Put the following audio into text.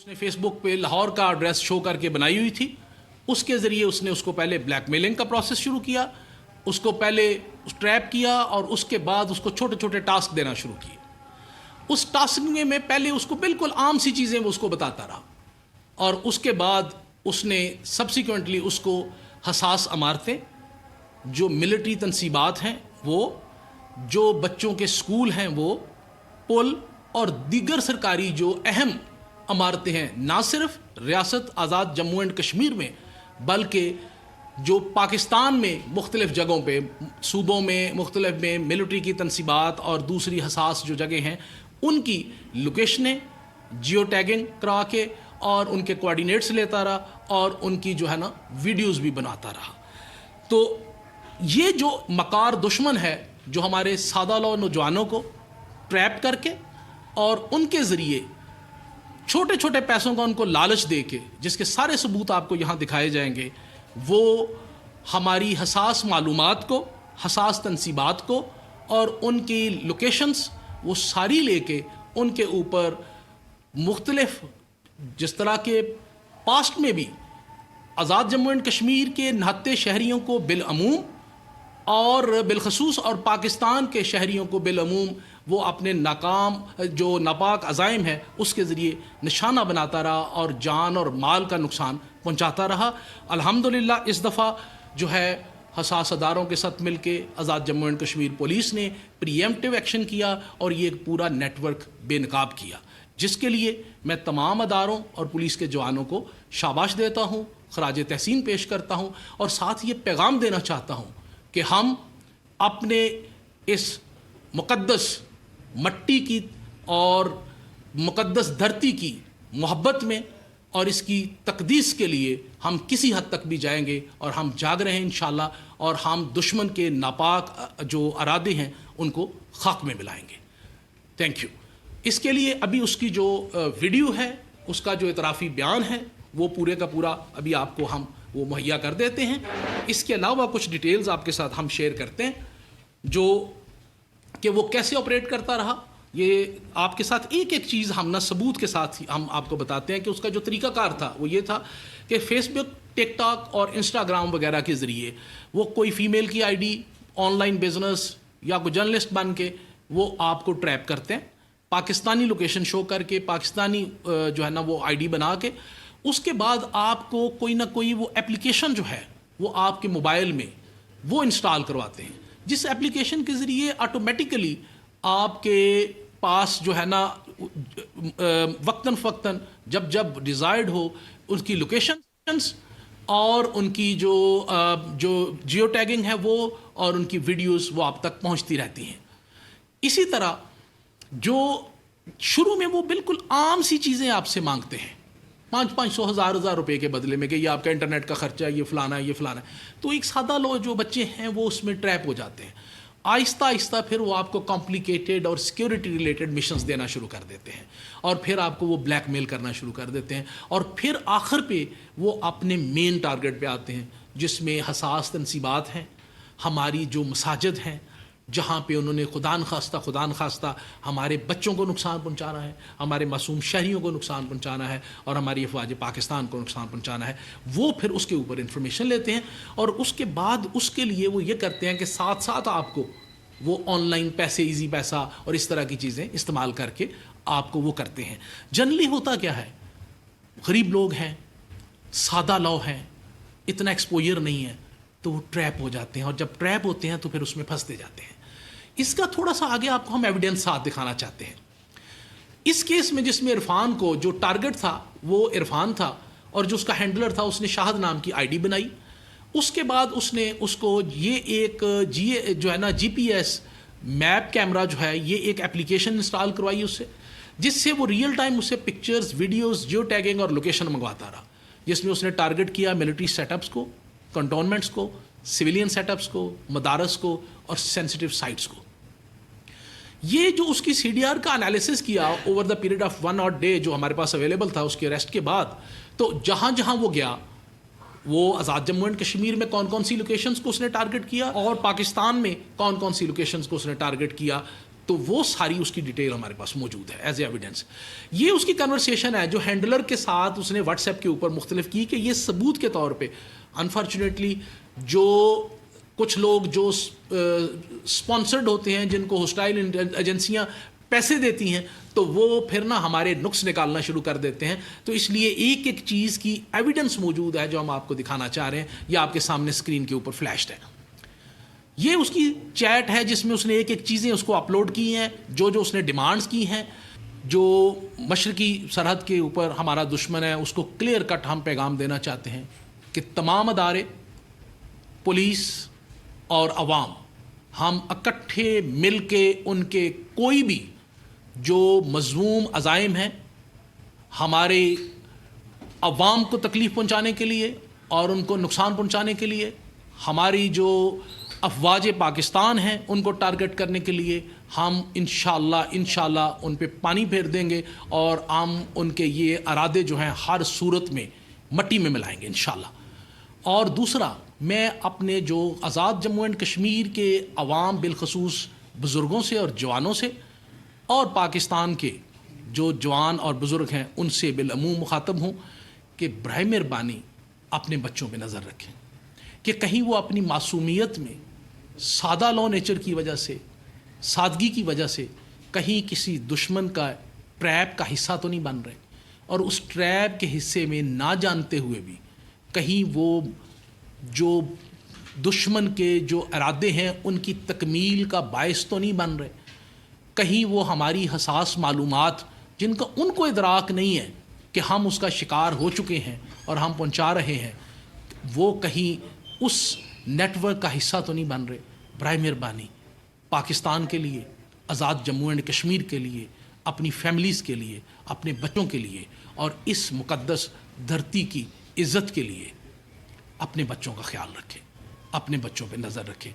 उसने फेसबुक पे लाहौर का एड्रेस शो करके बनाई हुई थी। उसके ज़रिए उसने उसको पहले ब्लैकमेलिंग का प्रोसेस शुरू किया, उसको पहले ट्रैप किया और उसके बाद उसको छोटे छोटे टास्क देना शुरू किए। उस टास्क में पहले उसको बिल्कुल आम सी चीज़ें वो उसको बताता रहा और उसके बाद उसने सब्सिक्वेंटली उसको हसास अमारतें, जो मिलिट्री तनसीबात हैं वो, जो बच्चों के स्कूल हैं वो, पुल और दीगर सरकारी जो अहम अमारतें हैं, ना सिर्फ रियासत आज़ाद जम्मू एंड कश्मीर में बल्कि जो पाकिस्तान में मुख्तलिफ़ जगहों पे, सूबों में मुख्तलिफ में मिलिट्री की तनसीबात और दूसरी हसास जो जगह हैं उनकी लोकेशनें जियो टैगिंग करा के और उनके कोऑर्डिनेट्स लेता रहा और उनकी जो है ना वीडियोस भी बनाता रहा। तो ये जो मकार दुश्मन है जो हमारे सादा लौ नौजवानों को ट्रैप करके और उनके ज़रिए छोटे छोटे पैसों का उनको लालच दे के, जिसके सारे सबूत आपको यहाँ दिखाए जाएंगे, वो हमारी हसास मालूमात को, हसास तनसीबात को और उनकी लोकेशंस वो सारी लेके उनके ऊपर मुख्तलिफ, जिस तरह के पास्ट में भी आज़ाद जम्मू एंड कश्मीर के नहत्ते शहरियों को बिलअमूम और बिलखसूस और पाकिस्तान के शहरियों को बिलअमूम वो अपने नाकाम जो नापाक अज़ाइम है उसके ज़रिए निशाना बनाता रहा और जान और माल का नुकसान पहुँचाता रहा। अल्हम्दुलिल्लाह इस दफ़ा जो है हसास अदारों के साथ मिल के आज़ाद जम्मू एंड कश्मीर पुलिस ने प्रीएम्प्टिव एक्शन किया और ये एक पूरा नेटवर्क बेनकाब किया, जिसके लिए मैं तमाम अदारों और पुलिस के जवानों को शाबाश देता हूँ, खराज तहसीन पेश करता हूँ और साथ ये पैगाम देना चाहता हूँ कि हम अपने इस मुक़द्दस मट्टी की और मुक़द्दस धरती की मोहब्बत में और इसकी तकदीस के लिए हम किसी हद तक भी जाएंगे और हम जाग रहे हैं इंशाअल्लाह और हम दुश्मन के नापाक जो अरादे हैं उनको खाक में मिलाएंगे। Thank you. इसके लिए अभी उसकी जो वीडियो है, उसका जो इतराफ़ी बयान है वो पूरे का पूरा अभी आपको हम वो मुहैया कर देते हैं। इसके अलावा कुछ डिटेल्स आपके साथ हम शेयर करते हैं जो कि वो कैसे ऑपरेट करता रहा। ये आपके साथ एक एक चीज़ हम ना सबूत के साथ ही हम आपको बताते हैं कि उसका जो तरीक़ाकार था वो ये था कि फेसबुक, टिकटॉक और इंस्टाग्राम वगैरह के ज़रिए वो कोई फ़ीमेल की आईडी, ऑनलाइन बिजनेस या कोई जर्नलिस्ट बन के वो आपको ट्रैप करते हैं, पाकिस्तानी लोकेशन शो करके, पाकिस्तानी जो है ना वो आईडी बना के, उसके बाद आपको कोई ना कोई वो एप्लीकेशन जो है वो आपके मोबाइल में वो इंस्टॉल करवाते हैं, जिस एप्लीकेशन के ज़रिए ऑटोमेटिकली आपके पास जो है ना वक्तन फ़क्तन जब जब डिज़ायर्ड हो उसकी लोकेशंस और उनकी जो जियो टैगिंग है वो और उनकी वीडियोस वो आप तक पहुंचती रहती हैं। इसी तरह जो शुरू में वो बिल्कुल आम सी चीज़ें आपसे मांगते हैं, 500 हज़ार रुपए के बदले में कि ये आपका इंटरनेट का खर्चा है, ये फ़लाना है, ये फ़लाना है, तो एक सादा लोग जो बच्चे हैं वो उसमें ट्रैप हो जाते हैं। आहिस्ता आहिस्ता फिर वो आपको कॉम्प्लिकेटेड और सिक्योरिटी रिलेटेड मिशंस देना शुरू कर देते हैं और फिर आपको वो ब्लैकमेल करना शुरू कर देते हैं और फिर आखिर पे वो अपने मेन टारगेट पे आते हैं, जिसमें हसास तनसीबात हैं, हमारी जो मसाजिद हैं जहाँ पे उन्होंने खुदा न खास्ता हमारे बच्चों को नुकसान पहुँचाना है, हमारे मासूम शहरियों को नुकसान पहुँचाना है और हमारी अफवाज पाकिस्तान को नुकसान पहुँचाना है, वो फिर उसके ऊपर इंफॉर्मेशन लेते हैं और उसके बाद उसके लिए वो ये करते हैं कि साथ साथ आपको वो ऑनलाइन पैसे, ईजी पैसा और इस तरह की चीज़ें इस्तेमाल करके आपको वो करते हैं। जनरली होता क्या है, गरीब लोग हैं, सादा लौ हैं, इतना एक्सपोजर नहीं है, तो वो ट्रैप हो जाते हैं और जब ट्रैप होते हैं तो फिर उसमें फंसते जाते हैं। इसका थोड़ा सा आगे आपको हम एविडेंस साथ दिखाना चाहते हैं। इस केस में जिसमें इरफान को जो टारगेट था वो इरफान था और जो उसका हैंडलर था उसने शाहद नाम की आईडी बनाई। उसके बाद उसने उसको ये एक जो है ना GPS मैप कैमरा जो है ये एक एप्लीकेशन इंस्टॉल करवाई उससे, जिससे वो रियल टाइम उससे पिक्चर्स, वीडियोस, जियो टैगिंग और लोकेशन मंगवाता रहा, जिसमें उसने टारगेट किया मिलिट्री सेटअप्स को, कंटोनमेंट्स को, सिविलियन सेटअप्स को, मदारस को और सेंसिटिव साइट्स को। ये जो उसकी CDR का एनालिसिस किया over the period of 1 odd day जो हमारे पास अवेलेबल था उसके अरेस्ट के बाद, तो जहाँ जहाँ वो गया वो आज़ाद जम्मू एंड कश्मीर में कौन कौन सी लोकेशंस को उसने टारगेट किया और पाकिस्तान में कौन कौन सी लोकेशंस को उसने टारगेट किया, تو وہ ساری اس کی ڈیٹیل ہمارے پاس موجود ہے ایز اے ایویڈنس. یہ اس کی کنورسیشن ہے جو ہینڈلر کے ساتھ اس نے واٹس ایپ کے اوپر مختلف کی کہ یہ ثبوت کے طور پہ انفارچونیٹلی جو کچھ لوگ جو اسپانسرڈ ہوتے ہیں جن کو ہوسٹائل ایجنسیاں پیسے دیتی ہیں تو وہ پھر نہ ہمارے نقص نکالنا شروع کر دیتے ہیں. تو اس لیے ایک ایک چیز کی ایویڈنس موجود ہے جو ہم آپ کو دکھانا چاہ رہے ہیں. یہ آپ کے سامنے اسکرین کے اوپر فلیشڈ ہے. یہ اس کی چیٹ ہے جس میں اس نے ایک ایک چیزیں اس کو اپلوڈ کی ہیں جو اس نے ڈیمانڈز کی ہیں. جو مشرقی سرحد کے اوپر ہمارا دشمن ہے اس کو کلیئر کٹ ہم پیغام دینا چاہتے ہیں کہ تمام ادارے، پولیس اور عوام، ہم اکٹھے مل کے ان کے کوئی بھی جو مظلوم عزائم ہیں ہمارے عوام کو تکلیف پہنچانے کے لیے اور ان کو نقصان پہنچانے کے لیے، ہماری جو افواج پاکستان ہیں ان کو ٹارگٹ کرنے کے لیے، ہم انشاءاللہ ان پہ پانی پھیر دیں گے اور ہم ان کے یہ ارادے جو ہیں ہر صورت میں مٹی میں ملائیں گے انشاءاللہ. اور دوسرا، میں اپنے جو آزاد جموں اینڈ کشمیر کے عوام بالخصوص بزرگوں سے اور جوانوں سے اور پاکستان کے جو جوان اور بزرگ ہیں ان سے بالعموم مخاطب ہوں کہ برائے مہربانی اپنے بچوں پہ نظر رکھیں کہ کہیں وہ اپنی معصومیت میں سادہ لو نیچر کی وجہ سے، سادگی کی وجہ سے کہیں کسی دشمن کا ٹریپ کا حصہ تو نہیں بن رہے، اور اس ٹریپ کے حصے میں نہ جانتے ہوئے بھی کہیں وہ جو دشمن کے جو ارادے ہیں ان کی تکمیل کا باعث تو نہیں بن رہے، کہیں وہ ہماری حساس معلومات جن کا ان کو ادراک نہیں ہے کہ ہم اس کا شکار ہو چکے ہیں اور ہم پہنچا رہے ہیں، وہ کہیں اس نیٹ ورک کا حصہ تو نہیں بن رہے. برائے مہربانی پاکستان کے لیے، آزاد جموں اینڈ کشمیر کے لیے، اپنی فیملیز کے لیے، اپنے بچوں کے لیے اور اس مقدس دھرتی کی عزت کے لیے اپنے بچوں کا خیال رکھیں، اپنے بچوں پہ نظر رکھیں.